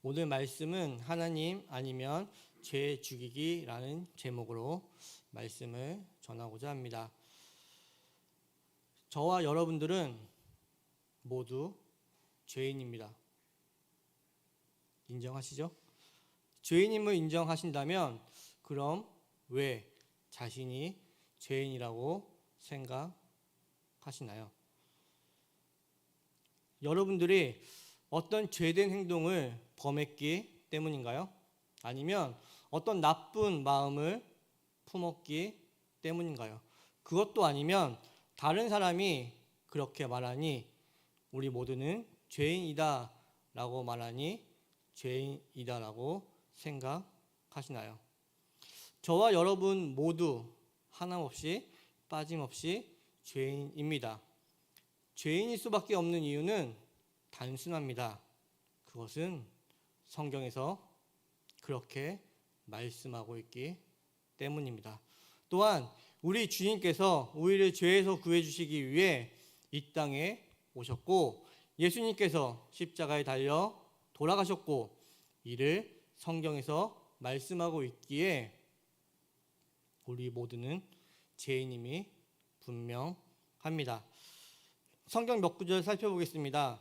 오늘 말씀은 하나님 아니면 죄 죽이기라는 제목으로 말씀을 전하고자 합니다. 저와 여러분들은 모두 죄인입니다. 인정하시죠? 죄인임을 인정하신다면 그럼 왜 자신이 죄인이라고 생각하시나요? 여러분들이 어떤 죄된 행동을 범했기 때문인가요? 아니면 어떤 나쁜 마음을 품었기 때문인가요? 그것도 아니면 다른 사람이 그렇게 말하니 우리 모두는 죄인이다 라고 말하니 죄인이다 라고 생각하시나요? 저와 여러분 모두 하나없이 빠짐없이 죄인입니다. 죄인일 수밖에 없는 이유는 단순합니다. 그것은 성경에서 그렇게 말씀하고 있기 때문입니다. 또한 우리 주님께서 우리를 죄에서 구해주시기 위해 이 땅에 오셨고 예수님께서 십자가에 달려 돌아가셨고 이를 성경에서 말씀하고 있기에 우리 모두는 죄인임이 분명합니다. 성경 몇 구절 살펴보겠습니다.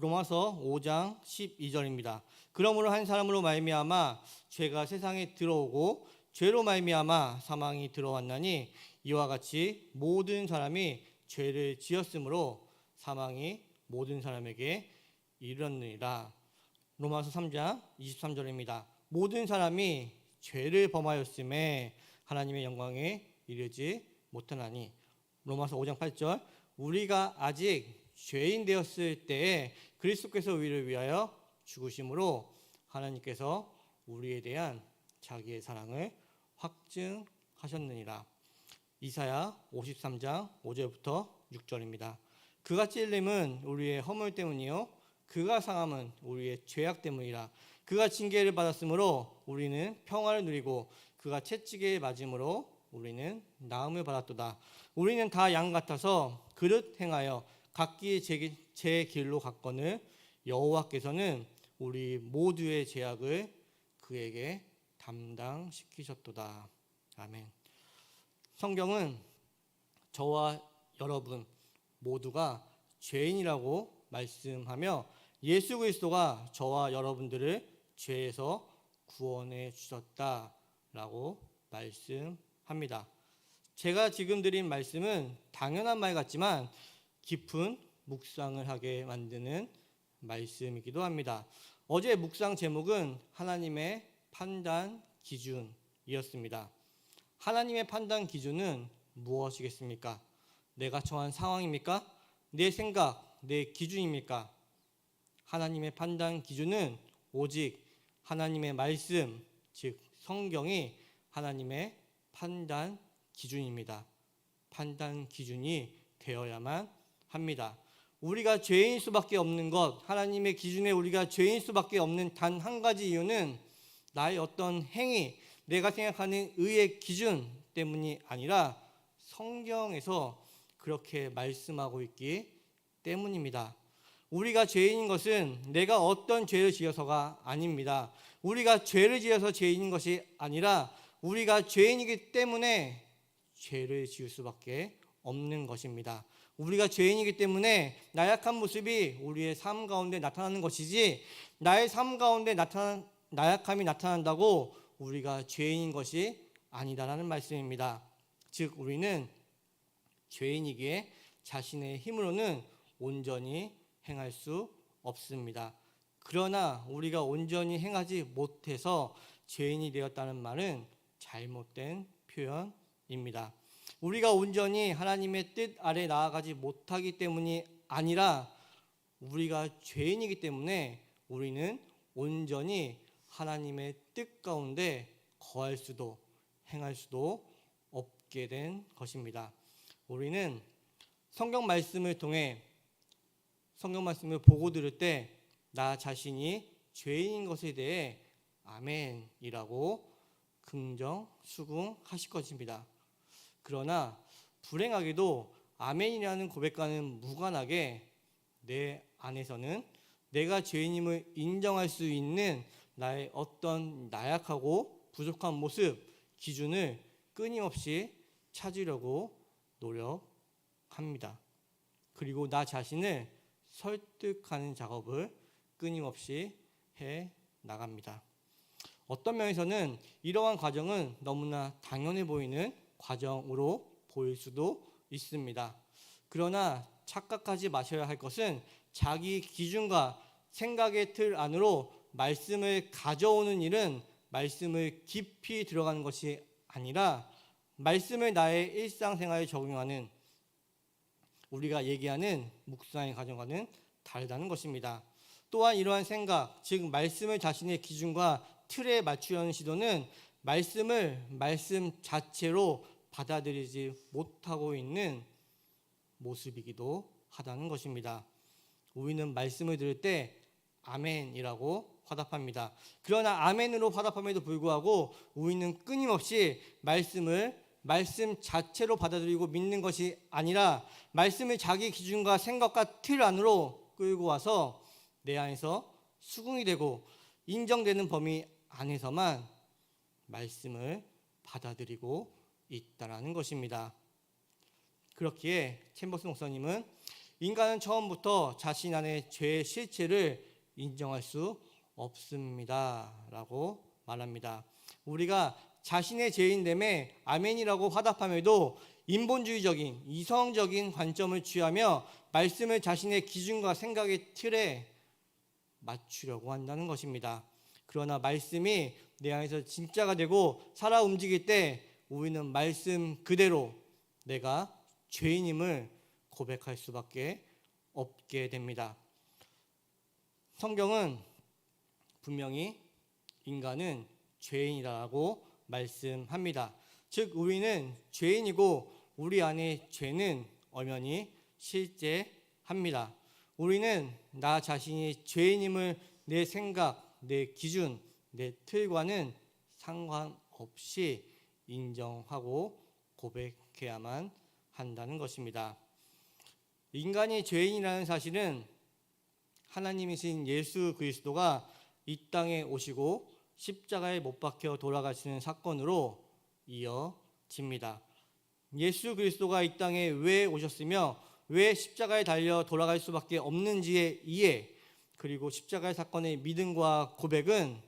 로마서 5장 12절입니다. 그러므로 한 사람으로 말미암아 죄가 세상에 들어오고 죄로 말미암아 사망이 들어왔나니 이와 같이 모든 사람이 죄를 지었으므로 사망이 모든 사람에게 이르렀느니라. 로마서 3장 23절입니다. 모든 사람이 죄를 범하였음에 하나님의 영광에 이르지 못하나니. 로마서 5장 8절 우리가 아직 죄인 되었을 때에 그리스도께서 우리를 위하여 죽으심으로 하나님께서 우리에 대한 자기의 사랑을 확증하셨느니라. 이사야 53장 5절부터 6절입니다. 그가 찔림은 우리의 허물 때문이요 그가 상함은 우리의 죄악 때문이라. 그가 징계를 받았으므로 우리는 평화를 누리고 그가 채찍에 맞음으로 우리는 나음을 받았도다. 우리는 다 양 같아서 그릇 행하여 각기 제 길로 갔거늘 여호와께서는 우리 모두의 죄악을 그에게 담당시키셨도다. 아멘. 성경은 저와 여러분 모두가 죄인이라고 말씀하며 예수 그리스도가 저와 여러분들을 죄에서 구원해 주셨다라고 말씀합니다. 제가 지금 드린 말씀은 당연한 말 같지만 깊은 묵상을 하게 만드는 말씀이기도 합니다. 어제 묵상 제목은 하나님의 판단 기준이었습니다. 하나님의 판단 기준은 무엇이겠습니까? 내가 처한 상황입니까? 내 생각, 내 기준입니까? 하나님의 판단 기준은 오직 하나님의 말씀, 즉 성경이 하나님의 판단 기준입니다. 판단 기준이 되어야만 합니다. 우리가 죄인일 수밖에 없는 것, 하나님의 기준에 우리가 죄인일 수밖에 없는 단 한 가지 이유는 나의 어떤 행위, 내가 생각하는 의의 기준 때문이 아니라 성경에서 그렇게 말씀하고 있기 때문입니다. 우리가 죄인인 것은 내가 어떤 죄를 지어서가 아닙니다. 우리가 죄를 지어서 죄인인 것이 아니라 우리가 죄인이기 때문에 죄를 지을 수밖에 없는 것입니다. 우리가 죄인이기 때문에 나약한 모습이 우리의 삶 가운데 나타나는 것이지 나의 삶 가운데 나약함이 나타난다고 우리가 죄인인 것이 아니다라는 말씀입니다. 즉 우리는 죄인이기에 자신의 힘으로는 온전히 행할 수 없습니다. 그러나 우리가 온전히 행하지 못해서 죄인이 되었다는 말은 잘못된 표현입니다. 우리가 온전히 하나님의 뜻 아래 나아가지 못하기 때문이 아니라 우리가 죄인이기 때문에 우리는 온전히 하나님의 뜻 가운데 거할 수도 행할 수도 없게 된 것입니다. 우리는 성경 말씀을 통해 성경 말씀을 보고 들을 때 나 자신이 죄인인 것에 대해 아멘이라고 긍정 수긍하실 것입니다. 그러나 불행하게도 아멘이라는 고백과는 무관하게 내 안에서는 내가 죄인임을 인정할 수 있는 나의 어떤 나약하고 부족한 모습, 기준을 끊임없이 찾으려고 노력합니다. 그리고 나 자신을 설득하는 작업을 끊임없이 해 나갑니다. 어떤 면에서는 이러한 과정은 너무나 당연해 보이는 과정으로 보일 수도 있습니다. 그러나 착각하지 마셔야 할 것은 자기 기준과 생각의 틀 안으로 말씀을 가져오는 일은 말씀을 깊이 들어가는 것이 아니라 말씀을 나의 일상생활에 적용하는, 우리가 얘기하는 묵상의 과정과는 다르다는 것입니다. 또한 이러한 생각, 즉 말씀을 자신의 기준과 틀에 맞추려는 시도는 말씀을 말씀 자체로 받아들이지 못하고 있는 모습이기도 하다는 것입니다. 우리는 말씀을 들을 때 아멘이라고 화답합니다. 그러나 아멘으로 화답함에도 불구하고 우리는 끊임없이 말씀을 말씀 자체로 받아들이고 믿는 것이 아니라 말씀을 자기 기준과 생각과 틀 안으로 끌고 와서 내 안에서 수긍이 되고 인정되는 범위 안에서만 말씀을 받아들이고 있다라는 것입니다. 그렇기에 챔버스 목사님은 인간은 처음부터 자신 안의 죄의 실체를 인정할 수 없습니다 라고 말합니다. 우리가 자신의 죄인됨에 아멘이라고 화답함에도 인본주의적인 이성적인 관점을 취하며 말씀을 자신의 기준과 생각의 틀에 맞추려고 한다는 것입니다. 그러나 말씀이 내 안에서 진짜가 되고 살아 움직일 때 우리는 말씀 그대로 내가 죄인임을 고백할 수밖에 없게 됩니다. 성경은 분명히 인간은 죄인이라고 말씀합니다. 즉 우리는 죄인이고 우리 안에 죄는 엄연히 실제합니다. 우리는 나 자신이 죄인임을 내 생각, 내 기준, 내 틀과는 상관없이 인정하고 고백해야만 한다는 것입니다. 인간이 죄인이라는 사실은 하나님이신 예수 그리스도가 이 땅에 오시고 십자가에 못 박혀 돌아가시는 사건으로 이어집니다. 예수 그리스도가 이 땅에 왜 오셨으며 왜 십자가에 달려 돌아갈 수밖에 없는지의 이해, 그리고 십자가의 사건의 믿음과 고백은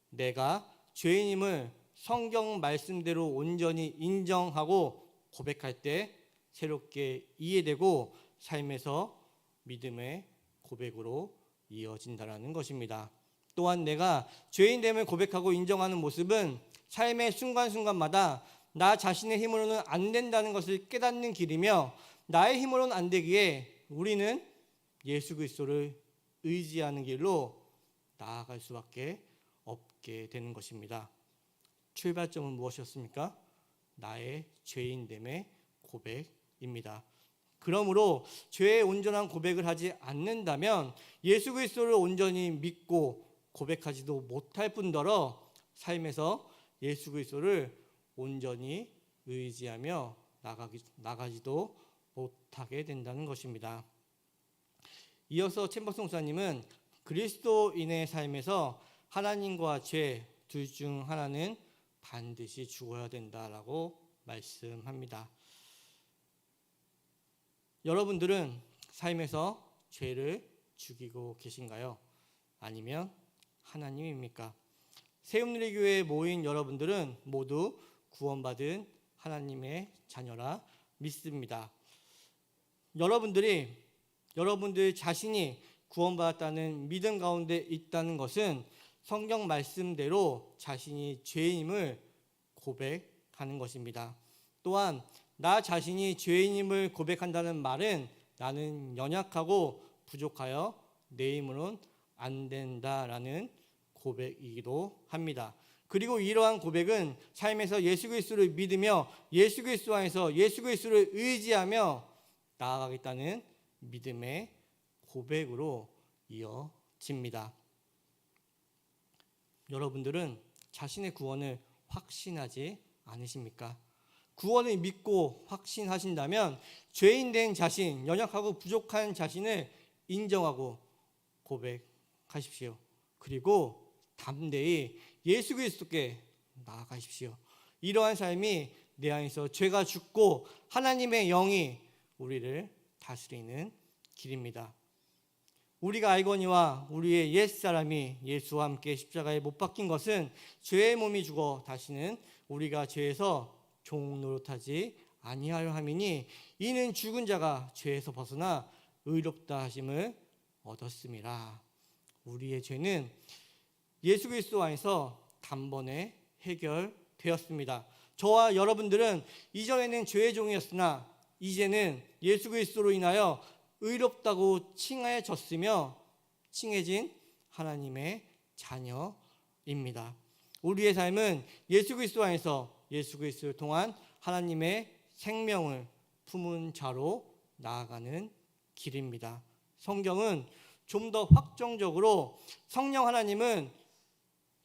내가 죄인임을 성경 말씀대로 온전히 인정하고 고백할 때 새롭게 이해되고 삶에서 믿음의 고백으로 이어진다는 것입니다. 또한 내가 죄인됨을 고백하고 인정하는 모습은 삶의 순간순간마다 나 자신의 힘으로는 안 된다는 것을 깨닫는 길이며 나의 힘으로는 안 되기에 우리는 예수 그리스도를 의지하는 길로 나아갈 수밖에 없게 되는 것입니다. 출발점은 무엇이었습니까? 나의 죄인됨의 고백입니다. 그러므로 죄의 온전한 고백을 하지 않는다면 예수 그리스도를 온전히 믿고 고백하지도 못할 뿐더러 삶에서 예수 그리스도를 온전히 의지하며 나가지도 못하게 된다는 것입니다. 이어서 챔버스 목사님은 그리스도인의 삶에서 하나님과 죄 둘 중 하나는 반드시 죽어야 된다라고 말씀합니다. 여러분들은 삶에서 죄를 죽이고 계신가요? 아니면 하나님입니까? 새움누리교회에 모인 여러분들은 모두 구원받은 하나님의 자녀라 믿습니다. 여러분들 자신이 구원받았다는 믿음 가운데 있다는 것은 성경 말씀대로 자신이 죄인임을 고백하는 것입니다. 또한 나 자신이 죄인임을 고백한다는 말은 나는 연약하고 부족하여 내 힘으로는 안 된다라는 고백이기도 합니다. 그리고 이러한 고백은 삶에서 예수 그리스도를 믿으며 예수 그리스도 안에서 예수 그리스도를 의지하며 나아가겠다는 믿음의 고백으로 이어집니다. 여러분들은 자신의 구원을 확신하지 않으십니까? 구원을 믿고 확신하신다면 죄인 된 자신, 연약하고 부족한 자신을 인정하고 나아가십시오. 그리고 담대히 예수 그리스도께 나아가십시오. 이러한 삶이 내 안에서 죄가 죽고 하나님의 영이 우리를 다스리는 길입니다. 우리가 알거니와 우리의 옛사람이 예수와 함께 십자가에 못 박힌 것은 죄의 몸이 죽어 다시는 우리가 죄에서 종 노릇하지 아니하려 함이니 이는 죽은 자가 죄에서 벗어나 의롭다 하심을 얻었음이라. 우리의 죄는 예수 그리스도 안에서 단번에 해결되었습니다. 저와 여러분들은 이전에는 죄의 종이었으나 이제는 예수 그리스도로 인하여 의롭다고 칭하여졌으며 칭해진 하나님의 자녀입니다. 우리의 삶은 예수 그리스도 안에서 예수 그리스도를 통한 하나님의 생명을 품은 자로 나아가는 길입니다. 성경은 좀 더 확정적으로 성령 하나님은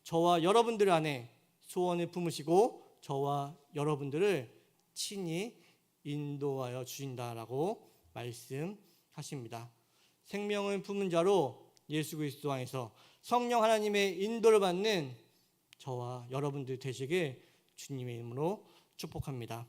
저와 여러분들 안에 소원을 품으시고 저와 여러분들을 친히 인도하여 주신다라고 말씀하십니다. 생명을 품은 자로 예수 그리스도 안에서 성령 하나님의 인도를 받는 저와 여러분들 되시길 주님의 이름으로 축복합니다.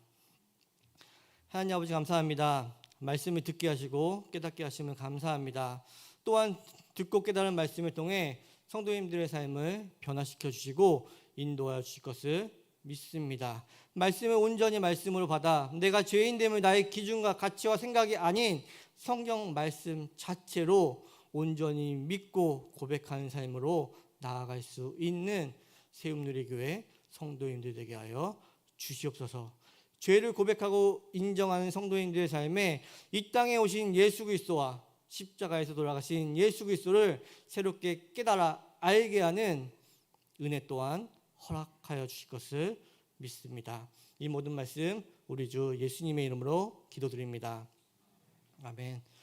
하나님 아버지 감사합니다. 말씀을 듣게 하시고 깨닫게 하시면 감사합니다. 또한 듣고 깨달은 말씀을 통해 성도님들의 삶을 변화시켜 주시고 인도하여 주실 것을 믿습니다. 말씀을 온전히 말씀으로 받아 내가 죄인됨을 나의 기준과 가치와 생각이 아닌 성경 말씀 자체로 온전히 믿고 고백하는 삶으로 나아갈 수 있는 세움누리교회 성도님들 되게 하여 주시옵소서. 죄를 고백하고 인정하는 성도님들의 삶에 이 땅에 오신 예수 그리스도와 십자가에서 돌아가신 예수 그리스도를 새롭게 깨달아 알게 하는 은혜 또한 허락하여 주실 것을 믿습니다. 이 모든 말씀 우리 주 예수님의 이름으로 기도드립니다. 아멘.